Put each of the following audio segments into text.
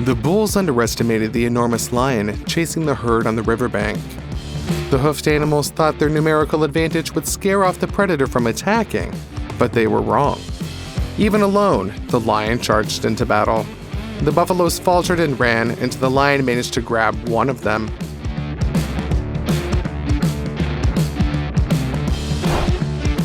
The bulls underestimated the enormous lion chasing the herd on the riverbank. The hoofed animals thought their numerical advantage would scare off the predator from attacking, but they were wrong. Even alone, the lion charged into battle. The buffaloes faltered and ran, and the lion managed to grab one of them.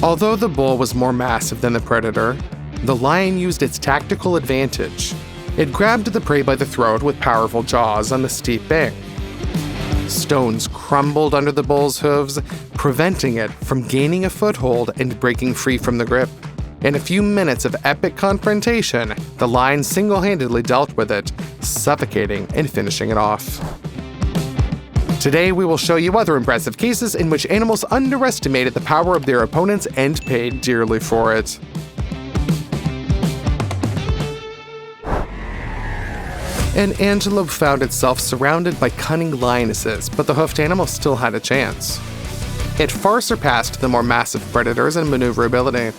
Although the bull was more massive than the predator, the lion used its tactical advantage. It grabbed the prey by the throat with powerful jaws on the steep bank. Stones crumbled under the bull's hooves, preventing it from gaining a foothold and breaking free from the grip. In a few minutes of epic confrontation, the lion single-handedly dealt with it, suffocating and finishing it off. Today, we will show you other impressive cases in which animals underestimated the power of their opponents and paid dearly for it. An antelope found itself surrounded by cunning lionesses, but the hoofed animal still had a chance. It far surpassed the more massive predators in maneuverability.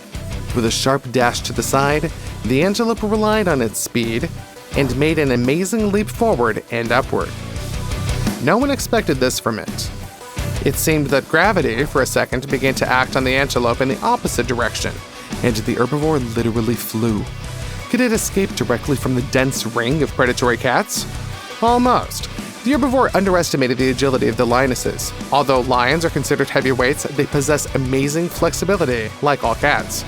With a sharp dash to the side, the antelope relied on its speed and made an amazing leap forward and upward. No one expected this from it. It seemed that gravity, for a second, began to act on the antelope in the opposite direction, and the herbivore literally flew. Could it escape directly from the dense ring of predatory cats? Almost. The herbivore underestimated the agility of the lionesses. Although lions are considered heavyweights, they possess amazing flexibility, like all cats.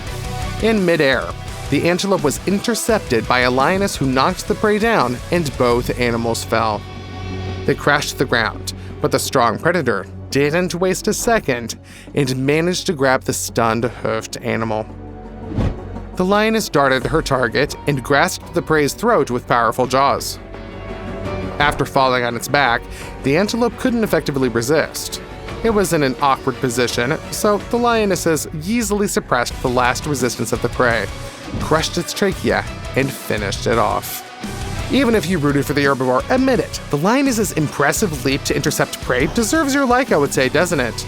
In midair, the antelope was intercepted by a lioness who knocked the prey down, and both animals fell. They crashed to the ground, but the strong predator didn't waste a second and managed to grab the stunned hoofed animal. The lioness darted her target and grasped the prey's throat with powerful jaws. After falling on its back, the antelope couldn't effectively resist. It was in an awkward position, so the lionesses easily suppressed the last resistance of the prey, crushed its trachea, and finished it off. Even if you rooted for the herbivore, admit it, the lioness's impressive leap to intercept prey deserves your like, I would say, doesn't it?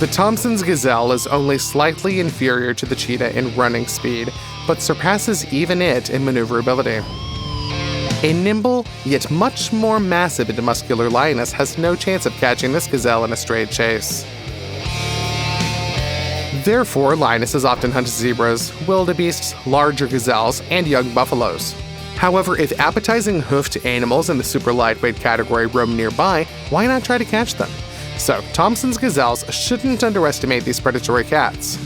The Thompson's gazelle is only slightly inferior to the cheetah in running speed, but surpasses even it in maneuverability. A nimble, yet much more massive and muscular lioness has no chance of catching this gazelle in a straight chase. Therefore, lionesses often hunt zebras, wildebeests, larger gazelles, and young buffaloes. However, if appetizing hoofed animals in the super lightweight category roam nearby, why not try to catch them? So, Thompson's gazelles shouldn't underestimate these predatory cats.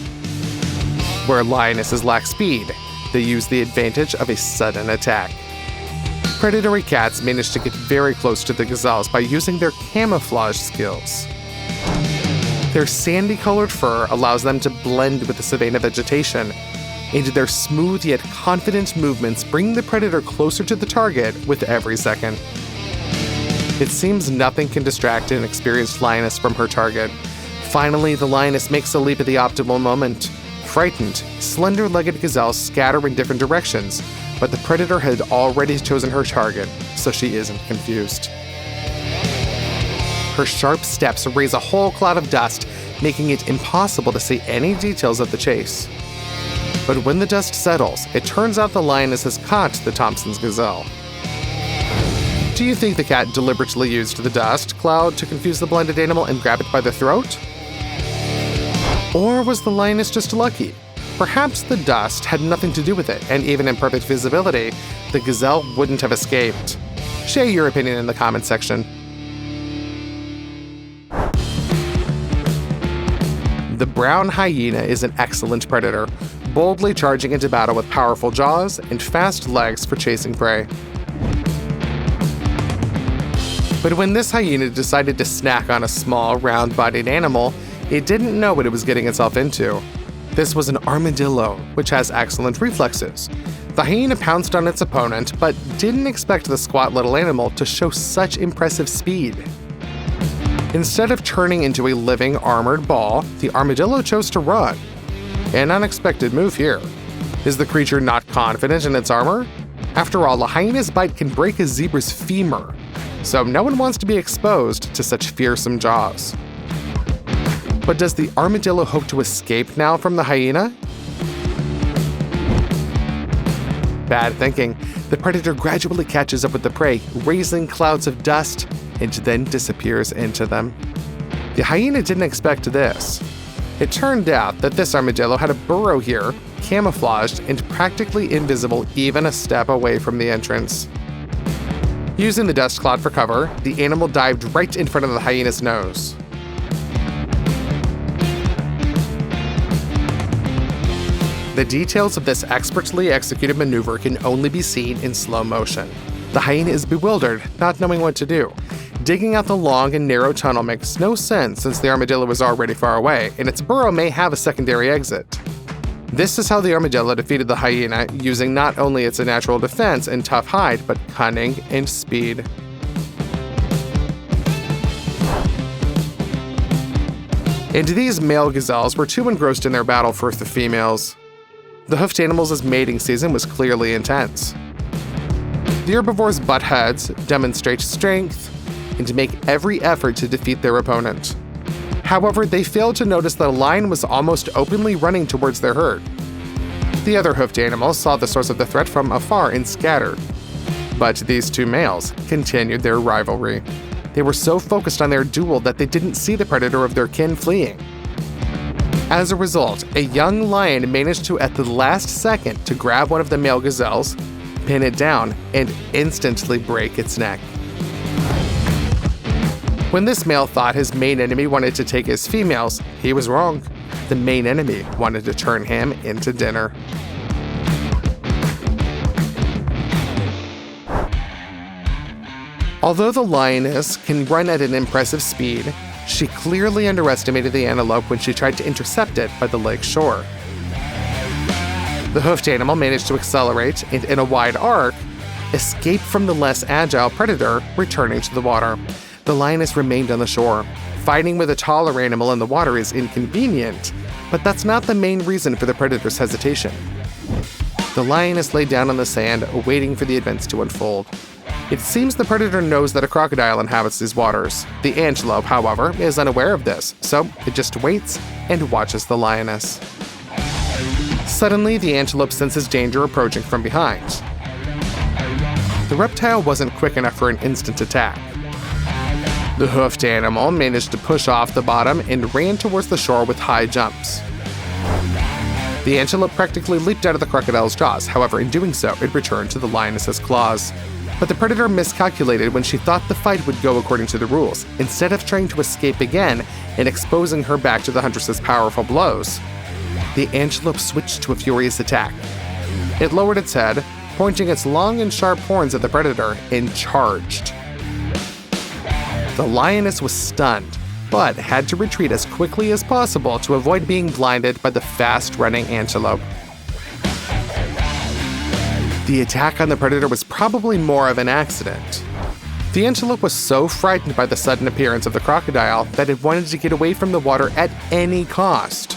Where lionesses lack speed, they use the advantage of a sudden attack. Predatory cats manage to get very close to the gazelles by using their camouflage skills. Their sandy-colored fur allows them to blend with the savanna vegetation, and their smooth yet confident movements bring the predator closer to the target with every second. It seems nothing can distract an experienced lioness from her target. Finally, the lioness makes a leap at the optimal moment. Frightened, slender-legged gazelles scatter in different directions, but the predator had already chosen her target, so she isn't confused. Her sharp steps raise a whole cloud of dust, making it impossible to see any details of the chase. But when the dust settles, it turns out the lioness has caught the Thompson's gazelle. Do you think the cat deliberately used the dust cloud to confuse the blinded animal and grab it by the throat? Or was the lioness just lucky? Perhaps the dust had nothing to do with it, and even in perfect visibility, the gazelle wouldn't have escaped. Share your opinion in the comments section. The brown hyena is an excellent predator, boldly charging into battle with powerful jaws and fast legs for chasing prey. But when this hyena decided to snack on a small, round-bodied animal, it didn't know what it was getting itself into. This was an armadillo, which has excellent reflexes. The hyena pounced on its opponent, but didn't expect the squat little animal to show such impressive speed. Instead of turning into a living, armored ball, the armadillo chose to run. An unexpected move here. Is the creature not confident in its armor? After all, a hyena's bite can break a zebra's femur, so no one wants to be exposed to such fearsome jaws. But does the armadillo hope to escape now from the hyena? bad thinking, the predator gradually catches up with the prey, raising clouds of dust, and then disappears into them. The hyena didn't expect this. It turned out that this armadillo had a burrow here, camouflaged and practically invisible even a step away from the entrance. Using the dust cloud for cover, the animal dived right in front of the hyena's nose. The details of this expertly executed maneuver can only be seen in slow motion. The hyena is bewildered, not knowing what to do. Digging out the long and narrow tunnel makes no sense since the armadillo was already far away, and its burrow may have a secondary exit. This is how the armadillo defeated the hyena, using not only its natural defense and tough hide, but cunning and speed. And these male gazelles were too engrossed in their battle for the females. The hoofed animals' mating season was clearly intense. The herbivores butt heads, demonstrate strength, and make every effort to defeat their opponent. However, they failed to notice that a lion was almost openly running towards their herd. The other hoofed animals saw the source of the threat from afar and scattered. But these two males continued their rivalry. They were so focused on their duel that they didn't see the predator of their kin fleeing. As a result, a young lion managed to, at the last second, to grab one of the male gazelles, pin it down, and instantly break its neck. When this male thought his main enemy wanted to take his females, he was wrong. The main enemy wanted to turn him into dinner. Although the lioness can run at an impressive speed, she clearly underestimated the antelope when she tried to intercept it by the lake shore. The hoofed animal managed to accelerate and, in a wide arc, escape from the less agile predator, returning to the water. The lioness remained on the shore. Fighting with a taller animal in the water is inconvenient, but that's not the main reason for the predator's hesitation. The lioness lay down on the sand, waiting for the events to unfold. It seems the predator knows that a crocodile inhabits these waters. The antelope, however, is unaware of this, so it just waits and watches the lioness. Suddenly, the antelope senses danger approaching from behind. The reptile wasn't quick enough for an instant attack. The hoofed animal managed to push off the bottom and ran towards the shore with high jumps. The antelope practically leaped out of the crocodile's jaws, however, in doing so, it returned to the lioness's claws. But the predator miscalculated when she thought the fight would go according to the rules. Instead of trying to escape again and exposing her back to the huntress's powerful blows, the antelope switched to a furious attack. It lowered its head, pointing its long and sharp horns at the predator, and charged. The lioness was stunned, but had to retreat as quickly as possible to avoid being blinded by the fast-running antelope. The attack on the predator was probably more of an accident. The antelope was so frightened by the sudden appearance of the crocodile that it wanted to get away from the water at any cost.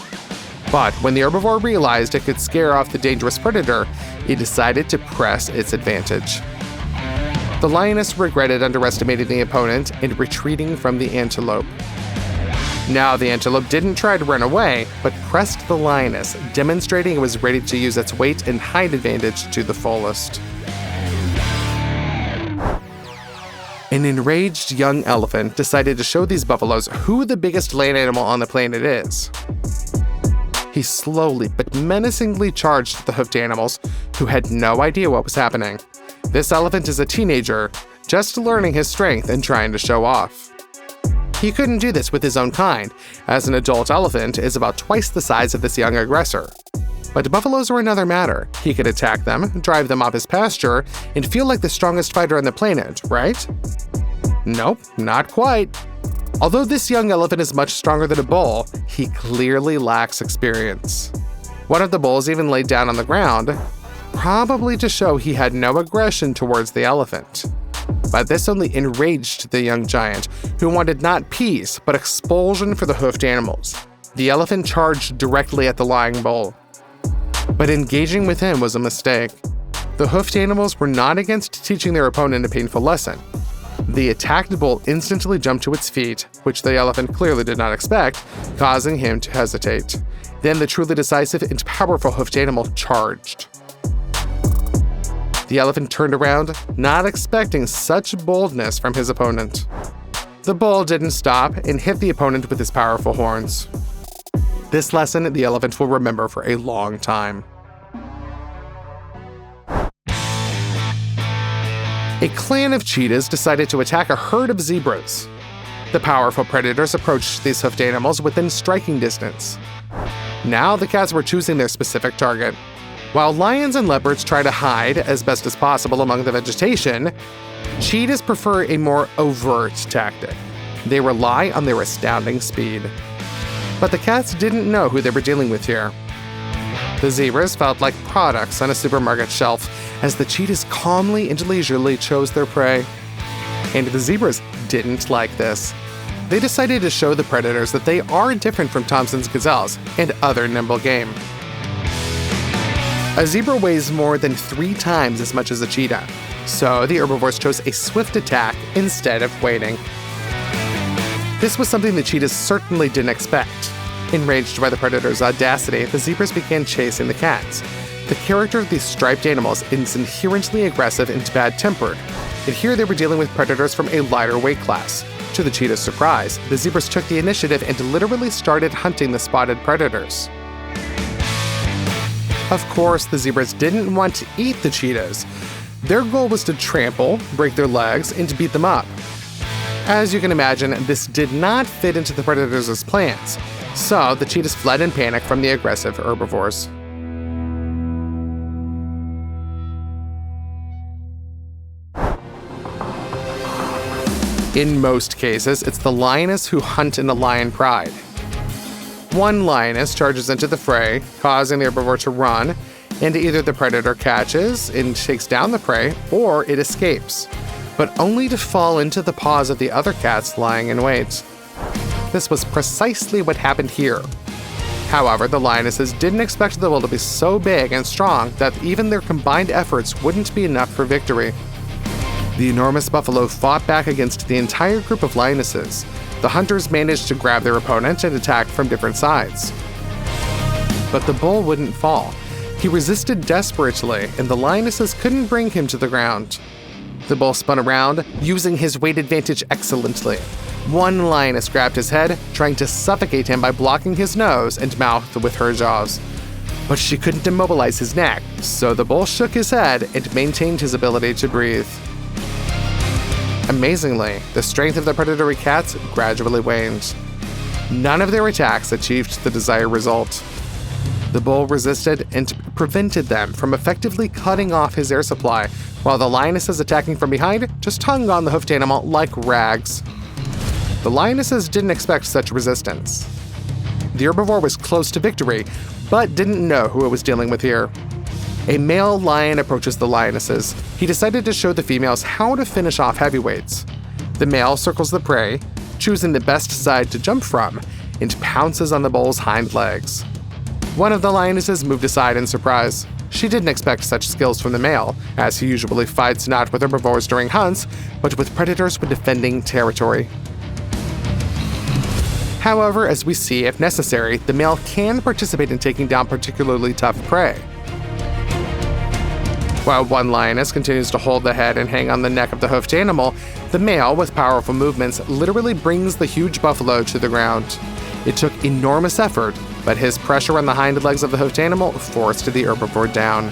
But when the herbivore realized it could scare off the dangerous predator, it decided to press its advantage. The lioness regretted underestimating the opponent and retreating from the antelope. Now the antelope didn't try to run away, but pressed the lioness, demonstrating it was ready to use its weight and height advantage to the fullest. An enraged young elephant decided to show these buffaloes who the biggest land animal on the planet is. He slowly but menacingly charged the hoofed animals, who had no idea what was happening. This elephant is a teenager, just learning his strength and trying to show off. He couldn't do this with his own kind, as an adult elephant is about twice the size of this young aggressor. But buffaloes are another matter. He could attack them, drive them off his pasture, and feel like the strongest fighter on the planet, right? Nope, not quite. Although this young elephant is much stronger than a bull, he clearly lacks experience. One of the bulls even laid down on the ground, probably to show he had no aggression towards the elephant. But this only enraged the young giant, who wanted not peace, but expulsion for the hoofed animals. The elephant charged directly at the lying bull. But engaging with him was a mistake. The hoofed animals were not against teaching their opponent a painful lesson. The attacked bull instantly jumped to its feet, which the elephant clearly did not expect, causing him to hesitate. Then the truly decisive and powerful hoofed animal charged. The elephant turned around, not expecting such boldness from his opponent. The bull didn't stop and hit the opponent with his powerful horns. This lesson the elephant will remember for a long time. A clan of cheetahs decided to attack a herd of zebras. The powerful predators approached these hoofed animals within striking distance. Now the cats were choosing their specific target. While lions and leopards try to hide as best as possible among the vegetation, cheetahs prefer a more overt tactic. They rely on their astounding speed. But the cats didn't know who they were dealing with here. The zebras felt like products on a supermarket shelf as the cheetahs calmly and leisurely chose their prey. And the zebras didn't like this. They decided to show the predators that they are different from Thompson's gazelles and other nimble game. A zebra weighs more than 3 times as much as a cheetah, so the herbivores chose a swift attack instead of waiting. This was something the cheetahs certainly didn't expect. Enraged by the predator's audacity, the zebras began chasing the cats. The character of these striped animals is inherently aggressive and bad-tempered, and here they were dealing with predators from a lighter weight class. To the cheetah's surprise, the zebras took the initiative and literally started hunting the spotted predators. Of course, the zebras didn't want to eat the cheetahs. Their goal was to trample, break their legs, and to beat them up. As you can imagine, this did not fit into the predators' plans, so the cheetahs fled in panic from the aggressive herbivores. In most cases, it's the lioness who hunt in the lion pride. One lioness charges into the fray, causing the herbivore to run, and either the predator catches and takes down the prey, or it escapes, but only to fall into the paws of the other cats lying in wait. This was precisely what happened here. However, the lionesses didn't expect the bull to be so big and strong that even their combined efforts wouldn't be enough for victory. The enormous buffalo fought back against the entire group of lionesses. The hunters managed to grab their opponent and attack from different sides. But the bull wouldn't fall. He resisted desperately, and the lionesses couldn't bring him to the ground. The bull spun around, using his weight advantage excellently. One lioness grabbed his head, trying to suffocate him by blocking his nose and mouth with her jaws. But she couldn't immobilize his neck, so the bull shook his head and maintained his ability to breathe. Amazingly, the strength of the predatory cats gradually waned. None of their attacks achieved the desired result. The bull resisted and prevented them from effectively cutting off his air supply, while the lionesses attacking from behind just hung on the hoofed animal like rags. The lionesses didn't expect such resistance. The herbivore was close to victory, but didn't know who it was dealing with here. A male lion approaches the lionesses. He decided to show the females how to finish off heavyweights. The male circles the prey, choosing the best side to jump from, and pounces on the bull's hind legs. One of the lionesses moved aside in surprise. She didn't expect such skills from the male, as he usually fights not with herbivores during hunts, but with predators when defending territory. However, as we see, if necessary, the male can participate in taking down particularly tough prey. While one lioness continues to hold the head and hang on the neck of the hoofed animal, the male, with powerful movements, literally brings the huge buffalo to the ground. It took enormous effort, but his pressure on the hind legs of the hoofed animal forced the herbivore down.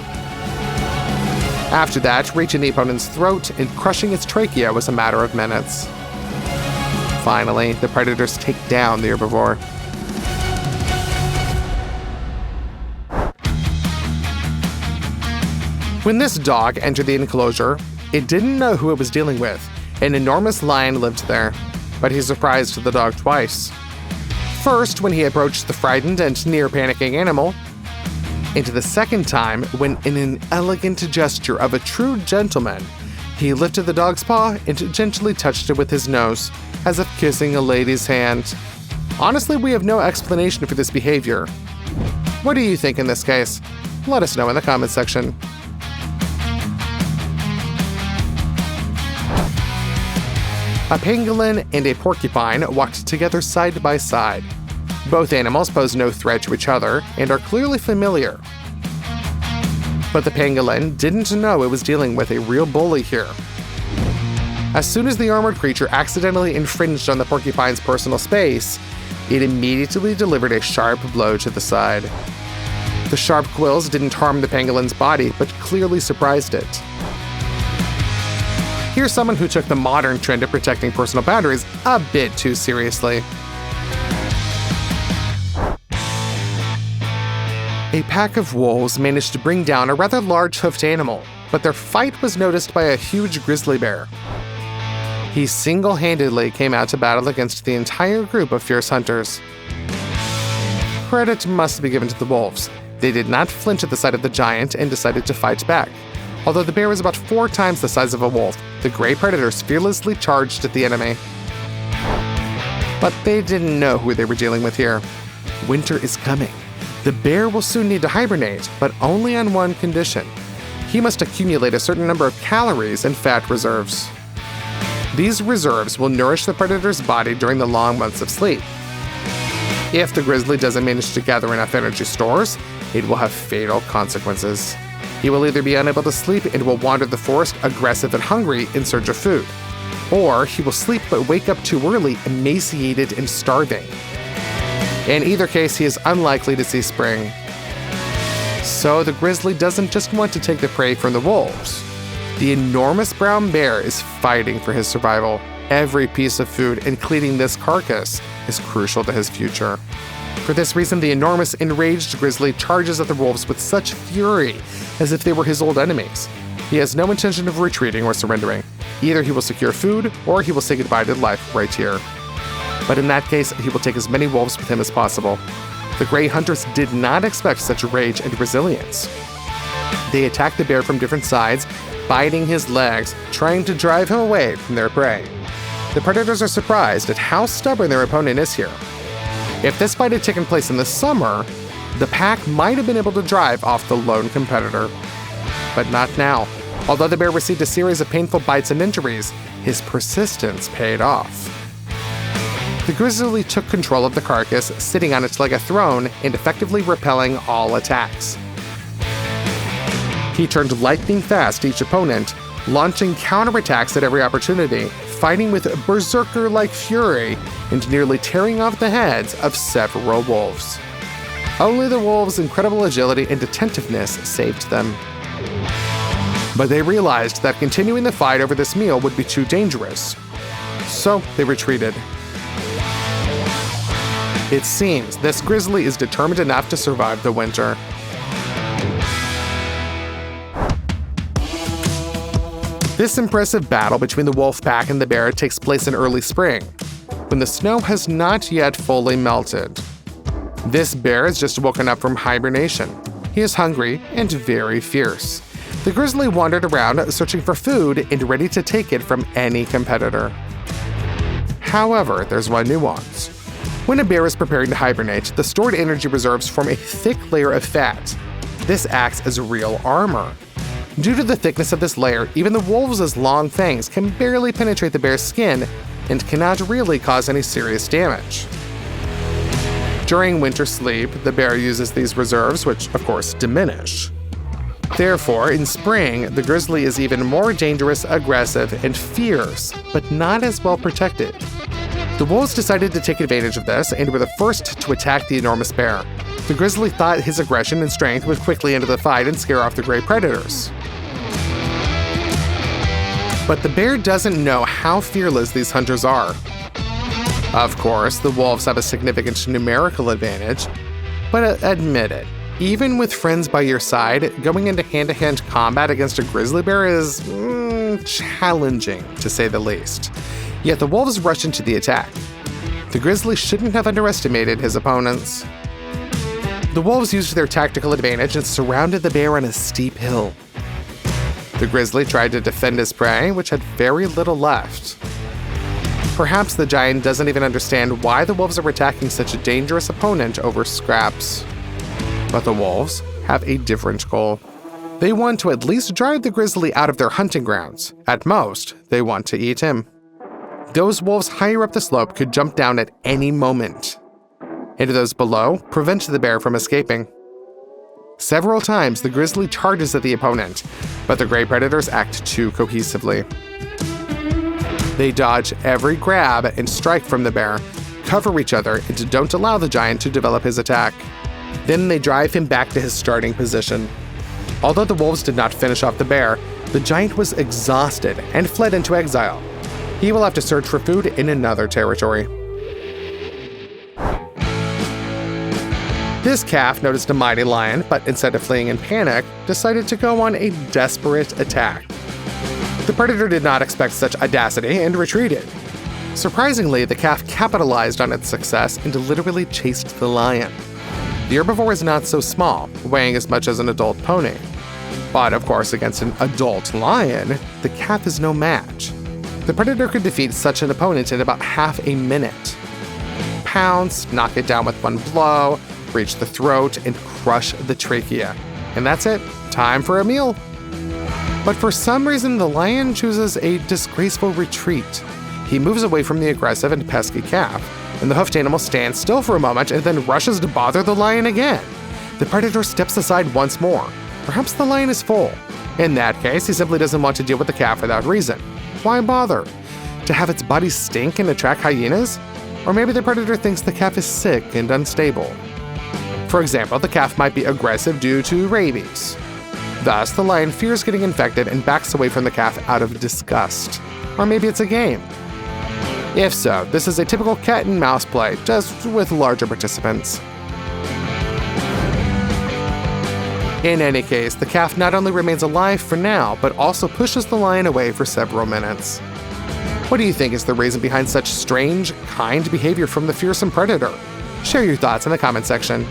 After that, reaching the opponent's throat and crushing its trachea was a matter of minutes. Finally, the predators take down the herbivore. When this dog entered the enclosure, it didn't know who it was dealing with. An enormous lion lived there, but he surprised the dog twice. First, when he approached the frightened and near-panicking animal, and the second time, when in an elegant gesture of a true gentleman, he lifted the dog's paw and gently touched it with his nose, as if kissing a lady's hand. Honestly, we have no explanation for this behavior. What do you think in this case? Let us know in the comments section. A pangolin and a porcupine walked together side by side. Both animals pose no threat to each other and are clearly familiar. But the pangolin didn't know it was dealing with a real bully here. As soon as the armored creature accidentally infringed on the porcupine's personal space, it immediately delivered a sharp blow to the side. The sharp quills didn't harm the pangolin's body, but clearly surprised it. Here's someone who took the modern trend of protecting personal boundaries a bit too seriously. A pack of wolves managed to bring down a rather large hoofed animal, but their fight was noticed by a huge grizzly bear. He single-handedly came out to battle against the entire group of fierce hunters. Credit must be given to the wolves. They did not flinch at the sight of the giant and decided to fight back. Although the bear was about 4 times the size of a wolf, the gray predators fearlessly charged at the enemy. But they didn't know who they were dealing with here. Winter is coming. The bear will soon need to hibernate, but only on one condition. He must accumulate a certain number of calories and fat reserves. These reserves will nourish the predator's body during the long months of sleep. If the grizzly doesn't manage to gather enough energy stores, it will have fatal consequences. He will either be unable to sleep and will wander the forest aggressive and hungry in search of food, or he will sleep but wake up too early, emaciated and starving. In either case, he is unlikely to see spring. So the grizzly doesn't just want to take the prey from the wolves. The enormous brown bear is fighting for his survival. Every piece of food, including this carcass, is crucial to his future. For this reason, the enormous, enraged grizzly charges at the wolves with such fury, as if they were his old enemies. He has no intention of retreating or surrendering. Either he will secure food, or he will say goodbye to life right here. But in that case, he will take as many wolves with him as possible. The gray hunters did not expect such rage and resilience. They attacked the bear from different sides, biting his legs, trying to drive him away from their prey. The predators are surprised at how stubborn their opponent is here. If this fight had taken place in the summer, the pack might have been able to drive off the lone competitor. But not now. Although the bear received a series of painful bites and injuries, his persistence paid off. The grizzly took control of the carcass, sitting on it like a throne and effectively repelling all attacks. He turned lightning fast to each opponent, launching counterattacks at every opportunity, fighting with berserker-like fury and nearly tearing off the heads of several wolves. Only the wolves' incredible agility and attentiveness saved them. But they realized that continuing the fight over this meal would be too dangerous. So they retreated. It seems this grizzly is determined enough to survive the winter. This impressive battle between the wolf pack and the bear takes place in early spring, when the snow has not yet fully melted. This bear has just woken up from hibernation. He is hungry and very fierce. The grizzly wandered around searching for food and ready to take it from any competitor. However, there's one nuance. When a bear is preparing to hibernate, the stored energy reserves form a thick layer of fat. This acts as real armor. Due to the thickness of this layer, even the wolves' long fangs can barely penetrate the bear's skin and cannot really cause any serious damage. During winter sleep, the bear uses these reserves, which of course diminish. Therefore, in spring, the grizzly is even more dangerous, aggressive, and fierce, but not as well protected. The wolves decided to take advantage of this and were the first to attack the enormous bear. The grizzly thought his aggression and strength would quickly end the fight and scare off the gray predators. But the bear doesn't know how fearless these hunters are. Of course, the wolves have a significant numerical advantage, but admit it, even with friends by your side, going into hand-to-hand combat against a grizzly bear is challenging, to say the least. Yet the wolves rush into the attack. The grizzly shouldn't have underestimated his opponents. The wolves used their tactical advantage and surrounded the bear on a steep hill. The grizzly tried to defend his prey, which had very little left. Perhaps the giant doesn't even understand why the wolves are attacking such a dangerous opponent over scraps. But the wolves have a different goal. They want to at least drive the grizzly out of their hunting grounds. At most, they want to eat him. Those wolves higher up the slope could jump down at any moment. And those below prevent the bear from escaping. Several times, the grizzly charges at the opponent, but the gray predators act too cohesively. They dodge every grab and strike from the bear, cover each other, and don't allow the giant to develop his attack. Then they drive him back to his starting position. Although the wolves did not finish off the bear, the giant was exhausted and fled into exile. He will have to search for food in another territory. This calf noticed a mighty lion, but instead of fleeing in panic, decided to go on a desperate attack. The predator did not expect such audacity and retreated. Surprisingly, the calf capitalized on its success and literally chased the lion. The herbivore is not so small, weighing as much as an adult pony. But of course, against an adult lion, the calf is no match. The predator could defeat such an opponent in about half a minute. Pounce, knock it down with one blow, reach the throat, and crush the trachea. And that's it, time for a meal. But for some reason, the lion chooses a disgraceful retreat. He moves away from the aggressive and pesky calf, and the hoofed animal stands still for a moment and then rushes to bother the lion again. The predator steps aside once more. Perhaps the lion is full. In that case, he simply doesn't want to deal with the calf without reason. Why bother? To have its body stink and attract hyenas? Or maybe the predator thinks the calf is sick and unstable. For example, the calf might be aggressive due to rabies. Thus, the lion fears getting infected and backs away from the calf out of disgust. Or maybe it's a game. If so, this is a typical cat and mouse play, just with larger participants. In any case, the calf not only remains alive for now, but also pushes the lion away for several minutes. What do you think is the reason behind such strange, kind behavior from the fearsome predator? Share your thoughts in the comment section.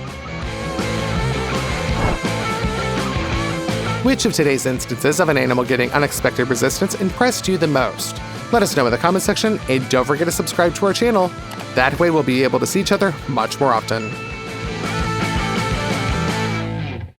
Which of today's instances of an animal getting unexpected resistance impressed you the most? Let us know in the comment section, and don't forget to subscribe to our channel. That way we'll be able to see each other much more often.